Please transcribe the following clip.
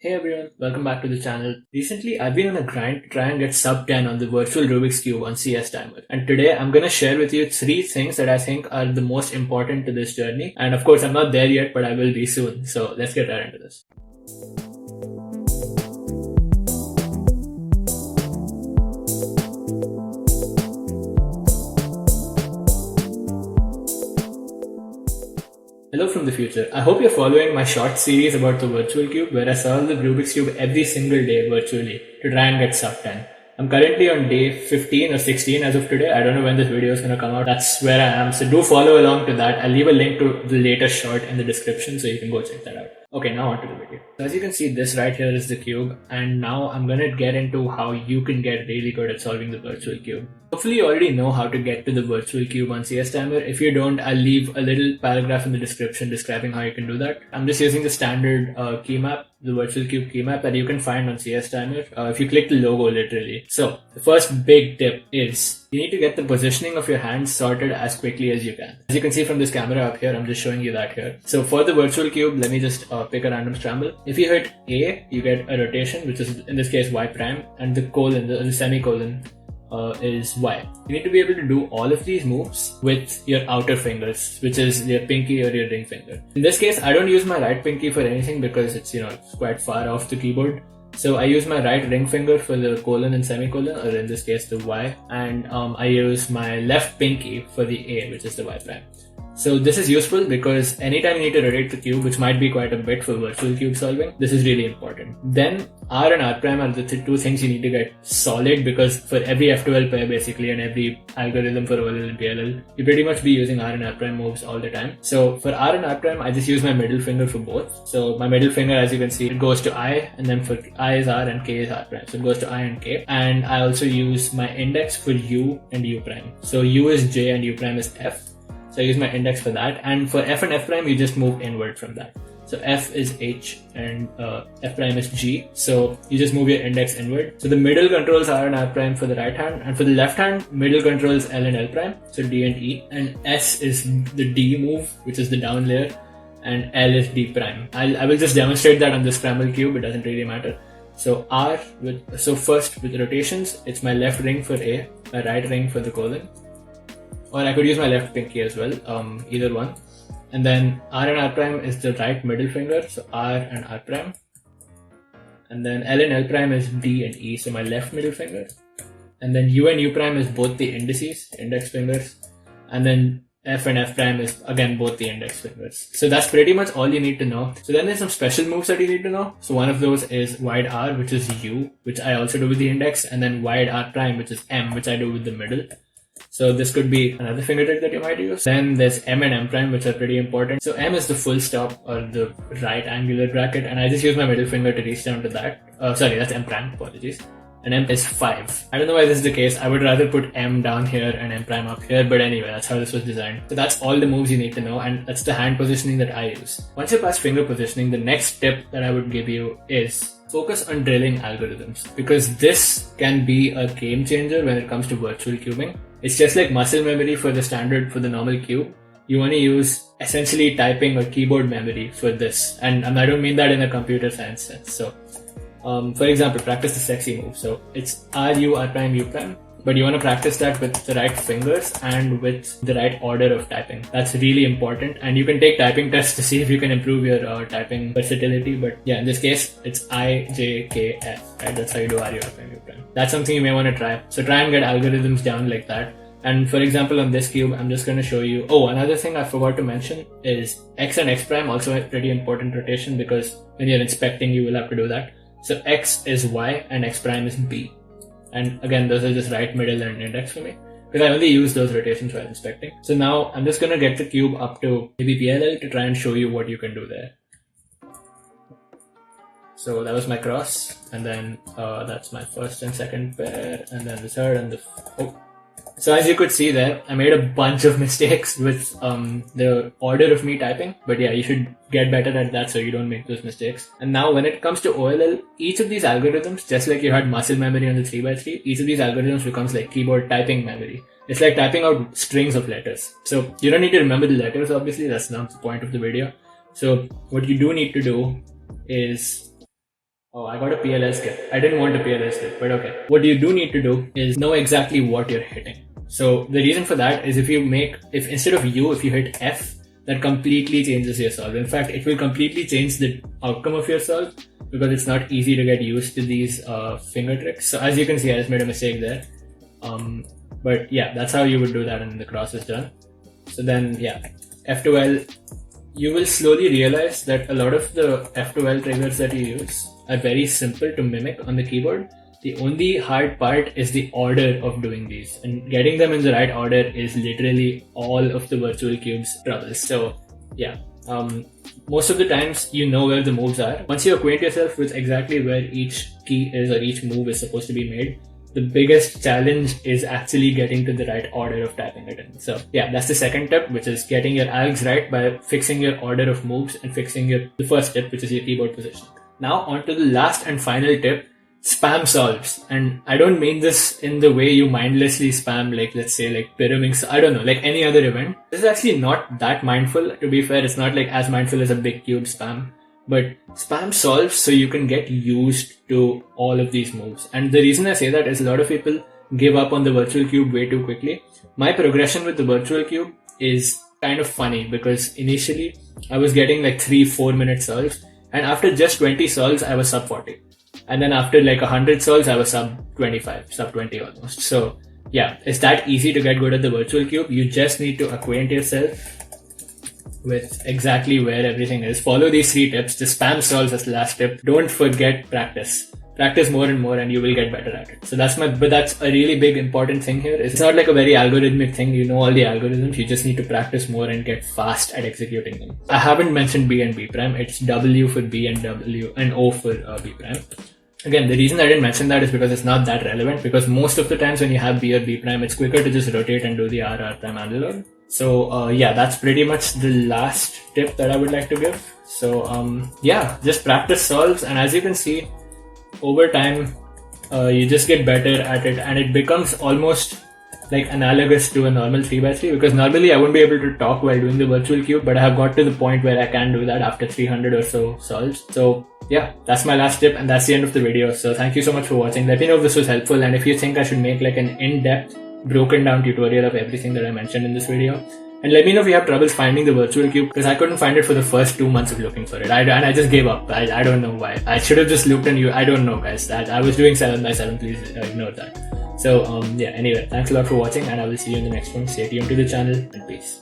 Hey everyone, welcome back to the channel. Recently, I've been on a grind to try and get sub 10 on the virtual Rubik's Cube on csTimer. And today, I'm gonna share with you 3 things that I think are the most important to this journey. And of course, I'm not there yet, but I will be soon. So let's get right into this. Hello from the future. I hope you're following my short series about the virtual cube where I solve the Rubik's Cube every single day virtually to try and get sub 10. I'm currently on day 15 or 16 as of today. I don't know when this video is going to come out. That's where I am. So do follow along to that. I'll leave a link to the latest short in the description so you can go check that out. Okay, now on to the video. So as you can see, this right here is the cube. And now I'm going to get into how you can get really good at solving the virtual cube. Hopefully you already know how to get to the virtual cube on csTimer. If you don't, I'll leave a little paragraph in the description describing how you can do that. I'm just using the standard keymap, the virtual cube keymap that you can find on csTimer if you click the logo literally. So the first big tip is you need to get the positioning of your hands sorted as quickly as you can. As you can see from this camera up here, I'm just showing you that here. So for the virtual cube, let me just pick a random scramble. If you hit A, you get a rotation, which is in this case Y prime, and the colon, the semicolon, is Y. You need to be able to do all of these moves with your outer fingers, which is your pinky or your ring finger. In this case, I don't use my right pinky for anything because it's, it's quite far off the keyboard. So I use my right ring finger for the colon and semicolon, or in this case the Y, and I use my left pinky for the A, which is the Y prime. So this is useful because anytime you need to rotate the cube, which might be quite a bit for virtual cube solving, this is really important. Then R and R prime are the two things you need to get solid, because for every F12 pair basically and every algorithm for OLL and PLL, you pretty much be using R and R prime moves all the time. So for R and R prime, I just use my middle finger for both. So my middle finger, as you can see, it goes to I, and then for I is R and K is R prime. So it goes to I and K. And I also use my index for U and U prime. So U is J and U prime is F. So I use my index for that, and for F and F prime, you just move inward from that. So F is H and F prime is G. So you just move your index inward. So the middle controls R and R prime for the right hand, and for the left hand, middle controls L and L prime. So D and E, and S is the D move, which is the down layer, and L is D prime. I will just demonstrate that on the scramble cube. It doesn't really matter. So first with rotations, it's my left ring for A, my right ring for the colon. Or I could use my left pinky as well, either one. And then R and R prime is the right middle finger, so R and R prime. And then L and L prime is D and E, so my left middle finger. And then U and U prime is both the indices, index fingers. And then F and F prime is again both the index fingers. So that's pretty much all you need to know. So then there's some special moves that you need to know. So one of those is wide R, which is U, which I also do with the index. And then wide R prime, which is M, which I do with the middle. So this could be another finger trick that you might use. Then there's M and M prime, which are pretty important. So M is the full stop or the right angular bracket, and I just use my middle finger to reach down to that. Sorry, that's M prime, apologies. And M is 5. I don't know why this is the case. I would rather put M down here and M prime up here, but anyway, that's how this was designed. So that's all the moves you need to know, and that's the hand positioning that I use. Once you pass finger positioning, the next tip that I would give you is focus on drilling algorithms, because this can be a game changer when it comes to virtual cubing. It's just like muscle memory for the normal cube. You want to use essentially typing or keyboard memory for this. And I don't mean that in a computer science sense. So, for example, practice the sexy move. So it's R, U, R prime, U prime. But you want to practice that with the right fingers and with the right order of typing. That's really important. And you can take typing tests to see if you can improve your typing versatility. But yeah, in this case, it's I, J, K, F, right? That's how you do R, U, R prime, U prime. That's something you may want to try. So try and get algorithms down like that. And for example, on this cube, I'm just going to show you. Oh, another thing I forgot to mention is X and X prime, also a pretty important rotation, because when you're inspecting, you will have to do that. So X is Y and X prime is B. And again, those are just right, middle, and index for me, because I only use those rotations while inspecting. So now I'm just going to get the cube up to maybe PLL to try and show you what you can do there. So that was my cross, and then that's my first and second pair, and then the third and the... So as you could see there, I made a bunch of mistakes with the order of me typing. But yeah, you should get better at that so you don't make those mistakes. And now when it comes to OLL, each of these algorithms, just like you had muscle memory on the 3x3, each of these algorithms becomes like keyboard typing memory. It's like typing out strings of letters. So you don't need to remember the letters, obviously. That's not the point of the video. So what you do need to do is Oh, I got a PLS skip. I didn't want a PLS skip, but okay. What you do need to do is know exactly what you're hitting. So the reason for that is if instead of U, if you hit F, that completely changes your solve. In fact, it will completely change the outcome of your solve because it's not easy to get used to these finger tricks. So as you can see, I just made a mistake there. But yeah, that's how you would do that, and the cross is done. So then, yeah, F2L, you will slowly realize that a lot of the F2L triggers that you use are very simple to mimic on the keyboard. The only hard part is the order of doing these, and getting them in the right order is literally all of the virtual cube's troubles. So yeah, most of the times you know where the moves are. Once you acquaint yourself with exactly where each key is or each move is supposed to be made, the biggest challenge is actually getting to the right order of typing it in. So yeah, that's the second tip, which is getting your algs right by fixing your order of moves and fixing the first tip, which is your keyboard position. Now on to the last and final tip, spam solves. And I don't mean this in the way you mindlessly spam, like let's say like pyramid, I don't know, like any other event. This is actually not that mindful, to be fair. It's not like as mindful as a big cube spam. But spam solves so you can get used to all of these moves. And the reason I say that is a lot of people give up on the virtual cube way too quickly. My progression with the virtual cube is kind of funny because initially I was getting like 3-4 minute solves, and after just 20 solves I was sub 40. And then after like 100 solves I was sub 25, sub 20 almost. So yeah, it's that easy to get good at the virtual cube. You just need to acquaint yourself with exactly where everything is. Follow these 3 tips. The spam solves as the last tip. Don't forget practice. Practice more and more and you will get better at it. So that's a really big important thing here. It's not like a very algorithmic thing. You know all the algorithms. You just need to practice more and get fast at executing them. I haven't mentioned B and B prime. It's W for B and W and O for B prime. Again, the reason I didn't mention that is because it's not that relevant, because most of the times when you have B or B prime, it's quicker to just rotate and do the R prime analog. So yeah, that's pretty much the last tip that I would like to give. So yeah, just practice solves, and as you can see, over time you just get better at it, and it becomes almost like analogous to a normal 3x3, because normally I wouldn't be able to talk while doing the virtual cube, but I have got to the point where I can do that after 300 or so solves. So yeah, that's my last tip, and that's the end of the video. So thank you so much for watching. Let me know if this was helpful, and if you think I should make like an in-depth broken down tutorial of everything that I mentioned in this video. And let me know if you have troubles finding the virtual cube, because I couldn't find it for the first 2 months of looking for it. And I just gave up. I don't know why. I should have just looked and I don't know, guys. I was doing 7x7, please ignore that. So yeah, anyway, thanks a lot for watching, and I will see you in the next one. Stay tuned to the channel, and peace.